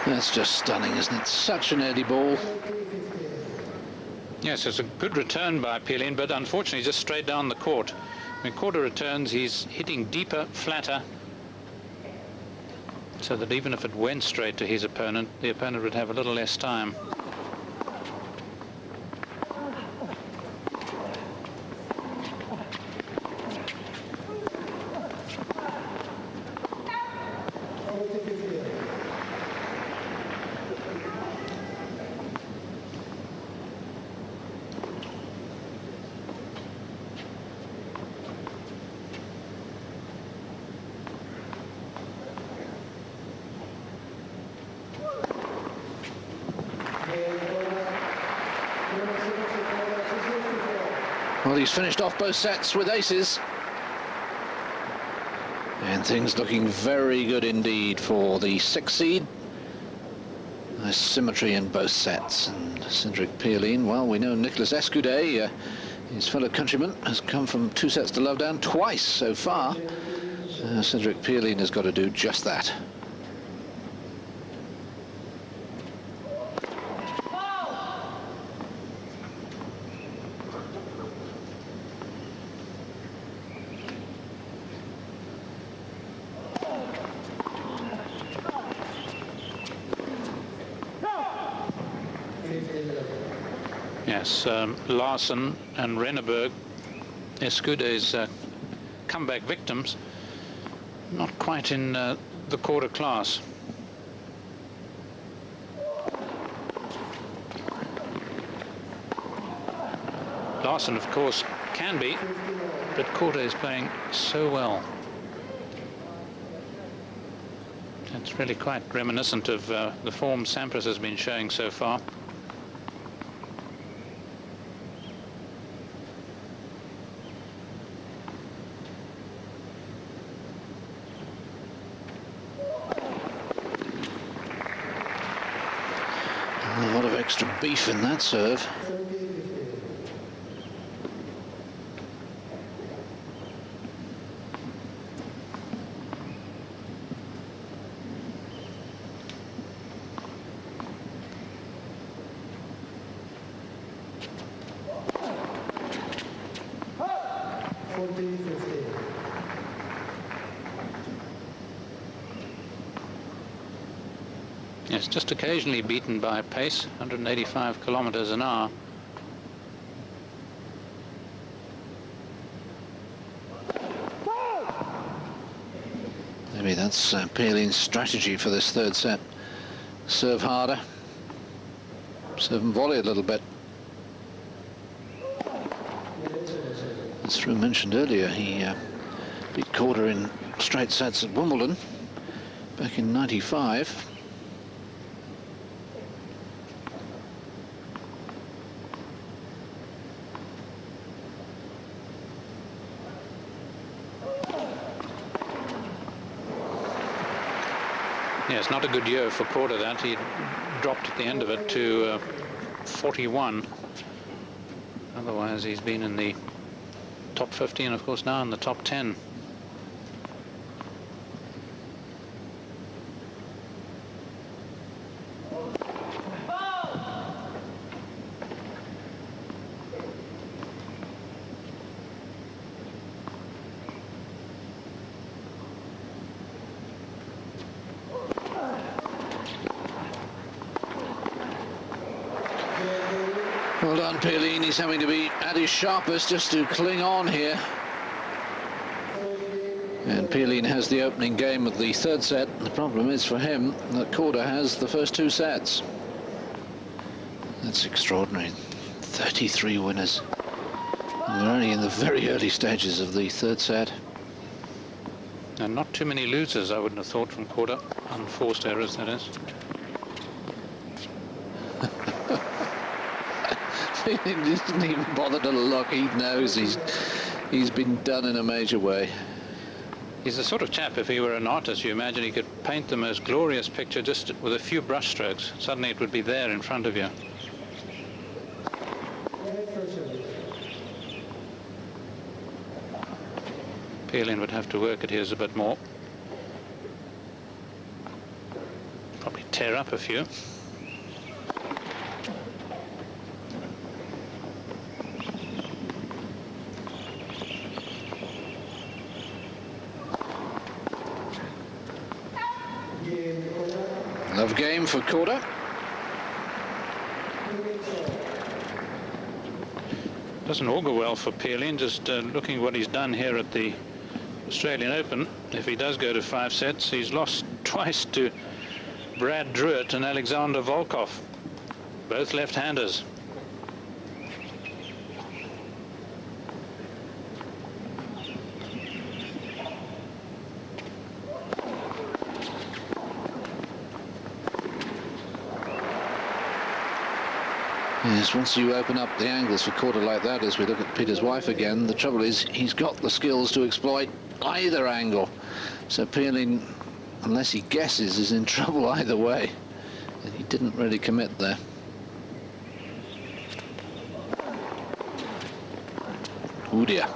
That's just stunning, isn't it? Such an early ball. Yes, it's a good return by pioline, but unfortunately just straight down the court. When Korda returns, he's hitting deeper, flatter, so that even if it went straight to his opponent, the opponent would have a little less time. Well, he's finished off both sets with aces. And things looking very good indeed for the 6th seed. Nice symmetry in both sets. And Cedric Pioline, well, we know Nicolas Escudé, his fellow countryman, has come from 2 sets to love down twice so far. Cedric Pioline has got to do just that. Yes, Larsen and Renneberg, Escudé's comeback victims, not quite in the quarter class. Larsen, of course, can be, but Korda is playing so well. It's really quite reminiscent of the form Sampras has been showing so far. A lot of extra beef in that serve. Yes, just occasionally beaten by pace, 185 kilometers an hour. Maybe that's Pioline's strategy for this 3rd set. Serve harder, serve and volley a little bit. As Drew mentioned earlier, he beat Korda in straight sets at Wimbledon back in '95. Yes, not a good year for Korda that. He dropped at the end of it to 41. Otherwise, he's been in the top 50 and, of course, now in the top 10. Well done, Pioline. He's having to be at his sharpest just to cling on here. And Pioline has the opening game of the 3rd set. The problem is for him that Korda has the first 2 sets. That's extraordinary. 33 winners. And we're only in the very early stages of the 3rd set. And not too many losers, I wouldn't have thought, from Korda. Unforced errors, that is. He didn't even bother to look. He knows he's been done in a major way. He's the sort of chap, if he were an artist, you imagine he could paint the most glorious picture just with a few brush strokes. Suddenly it would be there in front of you. Pioline would have to work at his a bit more. Probably tear up a few. Love game for Korda. Doesn't augur well for pioline, just looking what he's done here at the Australian Open. If he does go to 5 sets, he's lost twice to Brad Druitt and Alexander Volkov, both left-handers. Yes, once you open up the angles for Korda like that, as we look at Peter's wife again, the trouble is he's got the skills to exploit either angle. So pioline, unless he guesses, is in trouble either way. And he didn't really commit there. Oh dear.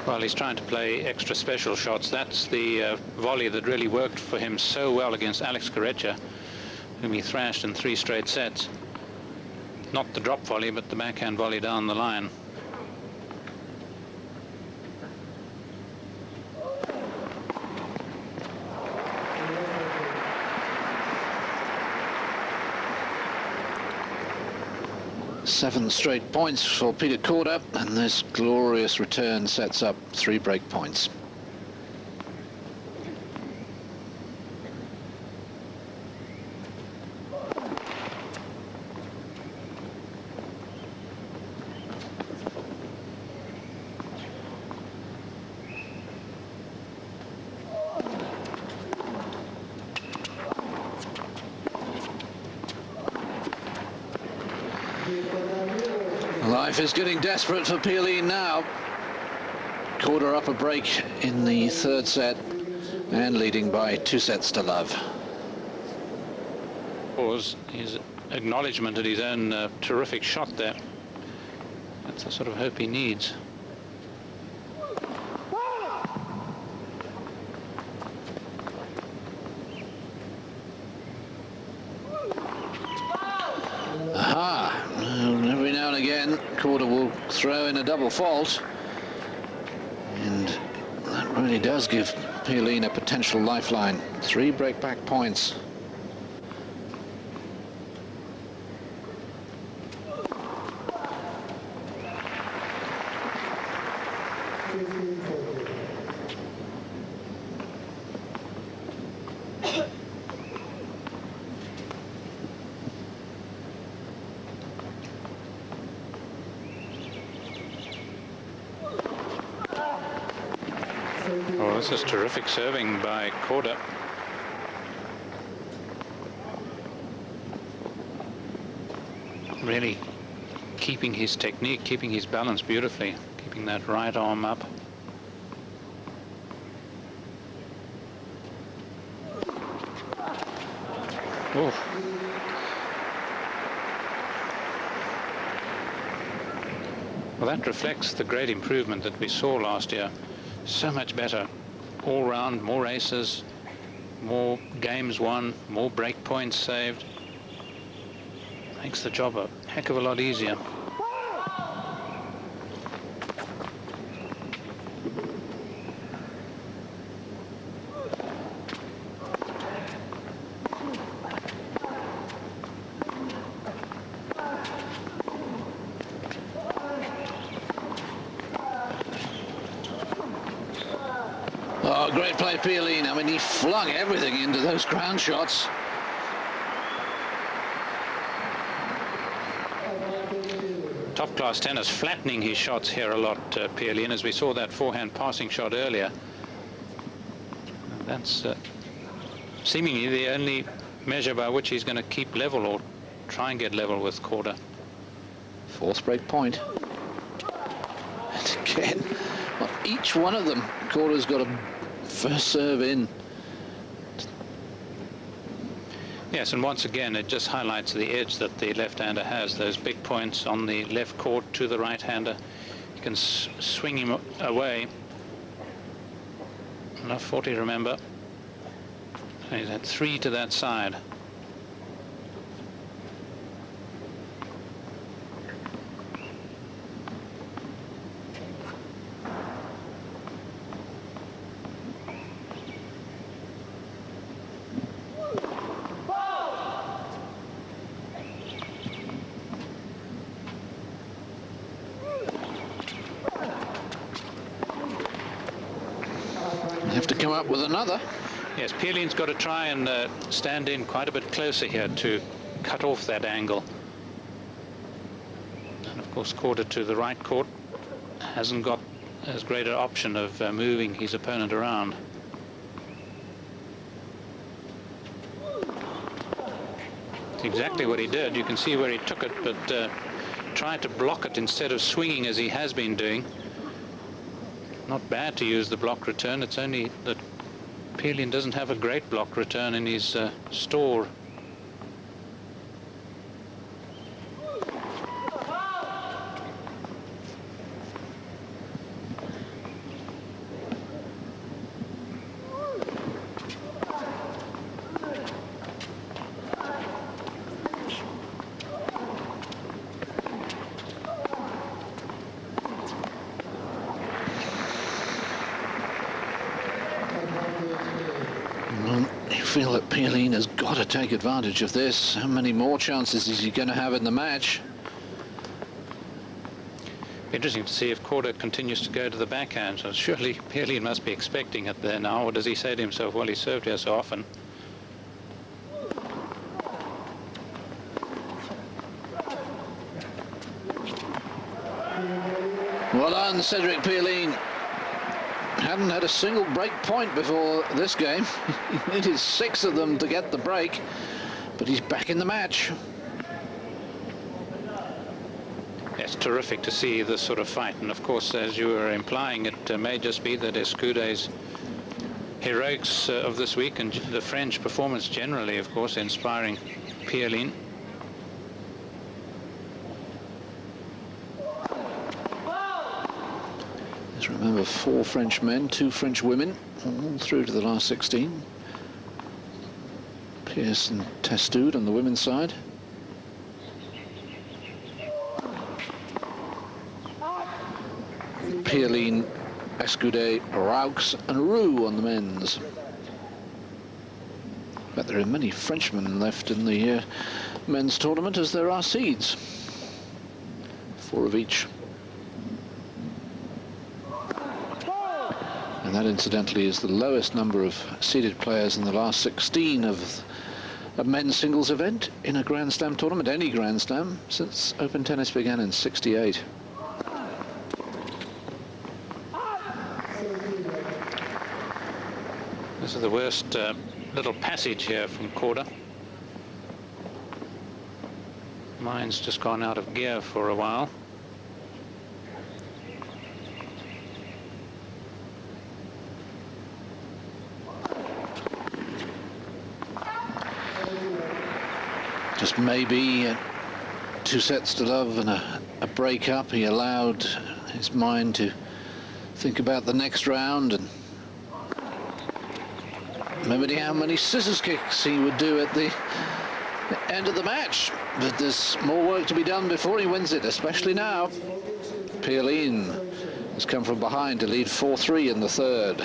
Well, he's trying to play extra special shots. That's the volley that really worked for him so well against Alex Corretja, whom he thrashed in 3 straight sets. Not the drop volley, but the backhand volley down the line. Seven straight points for Peter Korda, and this glorious return sets up 3 break points. Life is getting desperate for pioline now. Korda up a break in the 3rd set and leading by 2 sets to love. Was his acknowledgement at his own terrific shot there. That's the sort of hope he needs. Aha! Every now and again, Korda will throw in a double fault, and that really does give pioline a potential lifeline. 3 break-back points. Oh, this is terrific serving by Korda. Really keeping his technique, keeping his balance beautifully, keeping that right arm up. Oh. Well, that reflects the great improvement that we saw last year. So much better all round, more aces, more games won, more break points saved. Makes the job a heck of a lot easier. Oh, great play, pioline. I mean, he flung everything into those ground shots. Top-class tennis, flattening his shots here a lot, pioline, as we saw that forehand passing shot earlier. That's seemingly the only measure by which he's going to keep level or try and get level with Korda. 4th break point. And again, well, each one of them, Korda's got a first serve in. Yes, and once again, it just highlights the edge that the left-hander has. Those big points on the left court to the right-hander. You can swing him away. Enough 40, remember. So he's had 3 to that side. Have to come up with another. Yes, Pioline's got to try and stand in quite a bit closer here to cut off that angle. And of course, Korda to the right court hasn't got as great an option of moving his opponent around. It's exactly what he did. You can see where he took it, but tried to block it instead of swinging as he has been doing. Not bad to use the block return. It's only that Pioline doesn't have a great block return in his store. I feel that Pioline has got to take advantage of this. How many more chances is he going to have in the match? Interesting to see if Korda continues to go to the backhand. So surely Pioline must be expecting it there now. Or does he say to himself, well, he served here so often? Well done, Cedric Pioline. Hadn't had a single break point before this game. He needed 6 of them to get the break, but he's back in the match. It's terrific to see this sort of fight, and of course, as you were implying, it may just be that Escude's heroics of this week and the French performance generally, of course, inspiring Pioline. Remember, 4 French men, 2 French women, all through to the last 16. Pierce and Testoud on the women's side. Pioline, Escude, Raux and Roux on the men's. But there are many Frenchmen left in the men's tournament as there are seeds. 4 of each. And that, incidentally, is the lowest number of seeded players in the last 16 of a men's singles event in a Grand Slam tournament, any Grand Slam, since Open tennis began in '68. This is the worst little passage here from Korda. Mine's just gone out of gear for a while. Just maybe 2 sets to love and a break-up. He allowed his mind to think about the next round and maybe how many scissors kicks he would do at the end of the match. But there's more work to be done before he wins it, especially now. Pioline has come from behind to lead 4-3 in the third.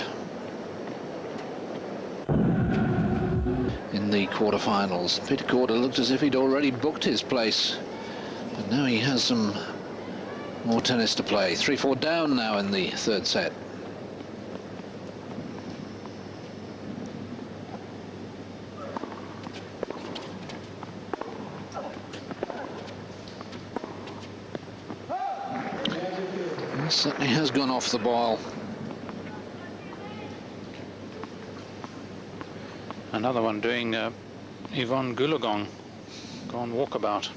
In the quarterfinals, Peter Korda looked as if he'd already booked his place, but now he has some more tennis to play. 3-4 down now in the third set. He certainly has gone off the ball. Another one doing Yvonne Goolagong, gone walkabout.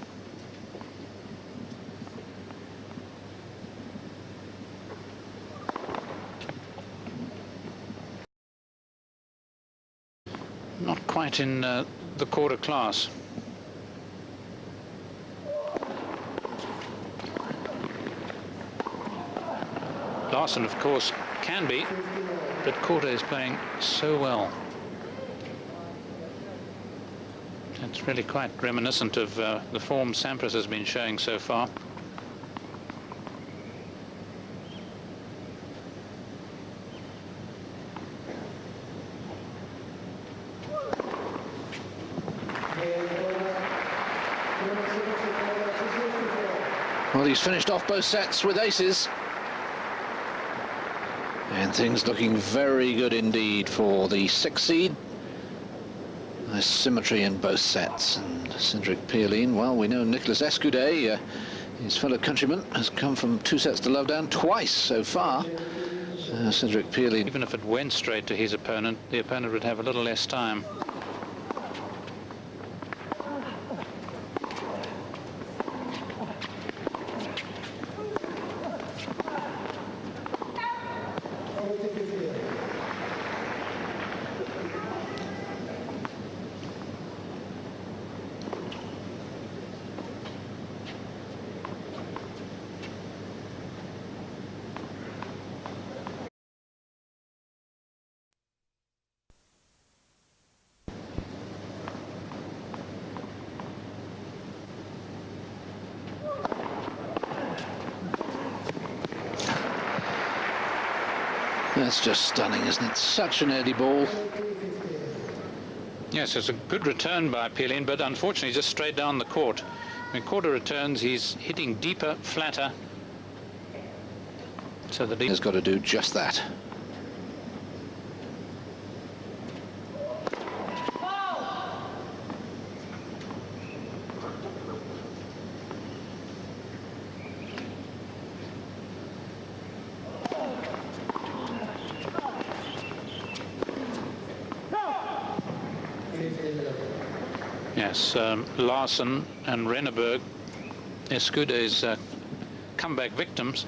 Not quite in the quarter class. Larson, of course, can be, but Korda is playing so well. It's really quite reminiscent of the form Sampras has been showing so far. Well, he's finished off both sets with aces. And things looking very good indeed for the 6th seed. Nice symmetry in both sets. And Cindric Pioline, well, we know Nicholas Escudé, his fellow countryman, has come from 2 sets to love down twice so far. Cindric Pioline. Even if it went straight to his opponent, the opponent would have a little less time. That's just stunning, isn't it? Such an early ball. Yes, it's a good return by Pioline, but unfortunately just straight down the court. When Korda returns, he's hitting deeper, flatter. So the He's got to do just that. Yes, Larsen and Renneberg, Escudé's comeback victims.